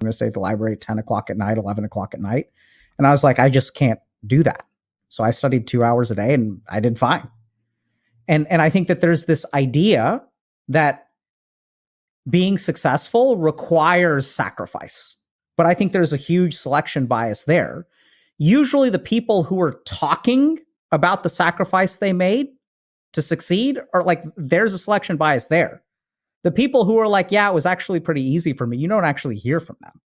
going to stay at the library at 10 o'clock at night, 11 o'clock at night. And I was like, I just can't do that. So I studied 2 hours a day and I did fine. And I think that there's this idea that being successful requires sacrifice. But I think there's a huge selection bias there. Usually the people who are talking about the sacrifice they made to succeed are like, there's a selection bias there. The people who are like, yeah, it was actually pretty easy for me, you don't actually hear from them.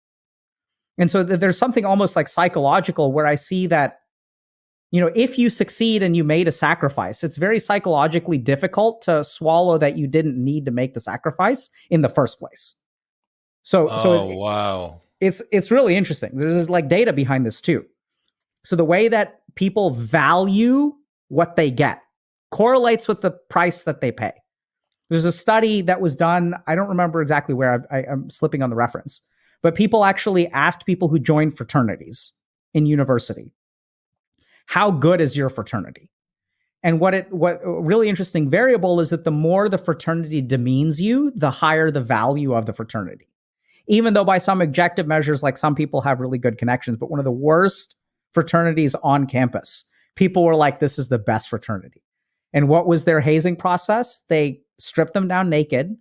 And so there's something almost like psychological where I see that, if you succeed and you made a sacrifice, it's very psychologically difficult to swallow that you didn't need to make the sacrifice in the first place. Wow. It's really interesting. There's like data behind this too. So the way that people value what they get correlates with the price that they pay. There's a study that was done, I don't remember exactly where, I'm slipping on the reference, but people actually asked people who joined fraternities in university, how good is your fraternity? And what really interesting variable is that the more the fraternity demeans you, the higher the value of the fraternity. Even though by some objective measures, like some people have really good connections, but one of the worst fraternities on campus, people were like, this is the best fraternity. And what was their hazing process? They stripped them down naked,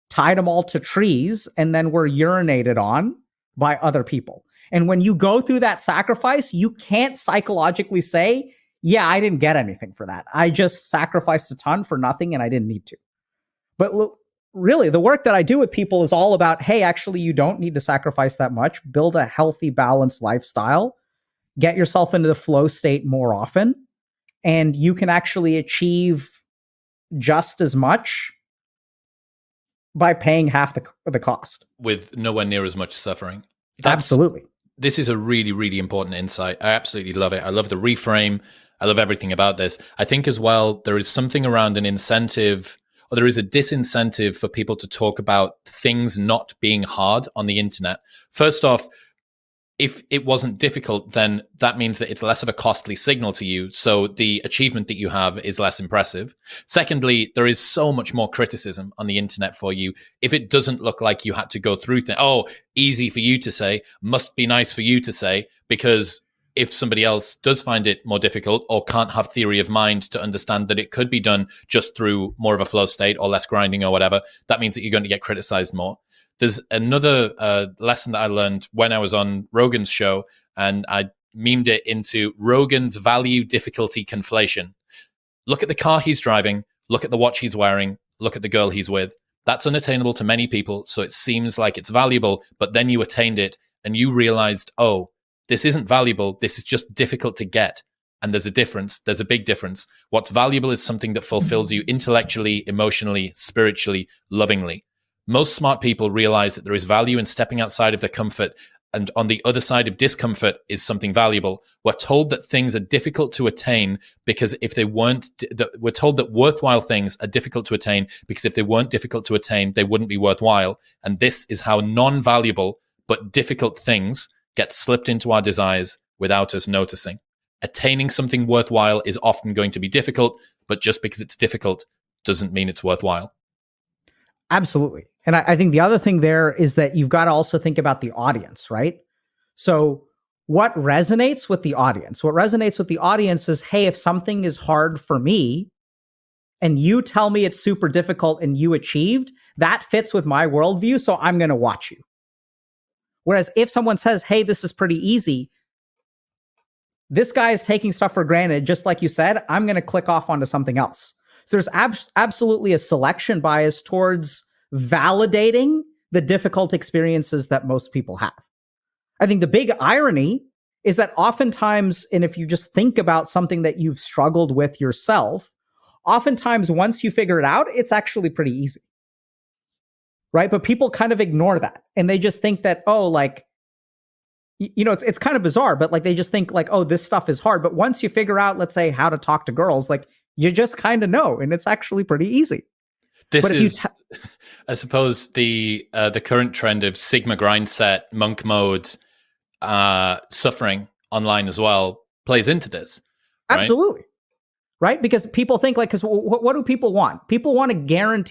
tied them all to trees, and then were urinated on by other people. And when you go through that sacrifice, you can't psychologically say, yeah, I didn't get anything for that. I just sacrificed a ton for nothing and I didn't need to. But really, the work that I do with people is all about, hey, actually, you don't need to sacrifice that much. Build a healthy, balanced lifestyle. Get yourself into the flow state more often. And you can actually achieve just as much by paying half the cost. With nowhere near as much suffering. Absolutely. This is a really, really important insight. I absolutely love it. I love the reframe. I love everything about this. I think as well, there is something around an incentive, or there is a disincentive for people to talk about things not being hard on the internet. First off, if it wasn't difficult, then that means that it's less of a costly signal to you. So the achievement that you have is less impressive. Secondly, there is so much more criticism on the internet for you. If it doesn't look like you had to go through things, easy for you to say, must be nice for you to say, because if somebody else does find it more difficult or can't have theory of mind to understand that it could be done just through more of a flow state or less grinding or whatever, that means that you're going to get criticized more. There's another lesson that I learned when I was on Rogan's show, and I memed it into Rogan's value difficulty conflation. Look at the car he's driving, look at the watch he's wearing, look at the girl he's with. That's unattainable to many people, so it seems like it's valuable, but then you attained it and you realized, this isn't valuable, this is just difficult to get. And there's a difference, there's a big difference. What's valuable is something that fulfills you intellectually, emotionally, spiritually, lovingly. Most smart people realize that there is value in stepping outside of their comfort, and on the other side of discomfort is something valuable. We're told that things are difficult to attain because if they weren't, we're told that worthwhile things are difficult to attain because if they weren't difficult to attain, they wouldn't be worthwhile. And this is how non-valuable but difficult things get slipped into our desires without us noticing. Attaining something worthwhile is often going to be difficult, but just because it's difficult doesn't mean it's worthwhile. Absolutely. And I think the other thing there is that you've got to also think about the audience, right? So what resonates with the audience? What resonates with the audience is, hey, if something is hard for me and you tell me it's super difficult and you achieved, that fits with my worldview, so I'm going to watch you. Whereas if someone says, hey, this is pretty easy, this guy is taking stuff for granted, just like you said, I'm going to click off onto something else. So there's absolutely a selection bias towards validating the difficult experiences that most people have. I think the big irony is that oftentimes, and if you just think about something that you've struggled with yourself, oftentimes once you figure it out, it's actually pretty easy. Right? But people kind of ignore that. And they just think that, it's kind of bizarre, but like they just think like, this stuff is hard. But once you figure out, let's say, how to talk to girls, like you just kind of know, and it's actually pretty easy. This is, I suppose, the current trend of Sigma grind set, monk mode, suffering online as well plays into this. Right? Absolutely. Right? Because people think like, because what do people want? People want to guarantee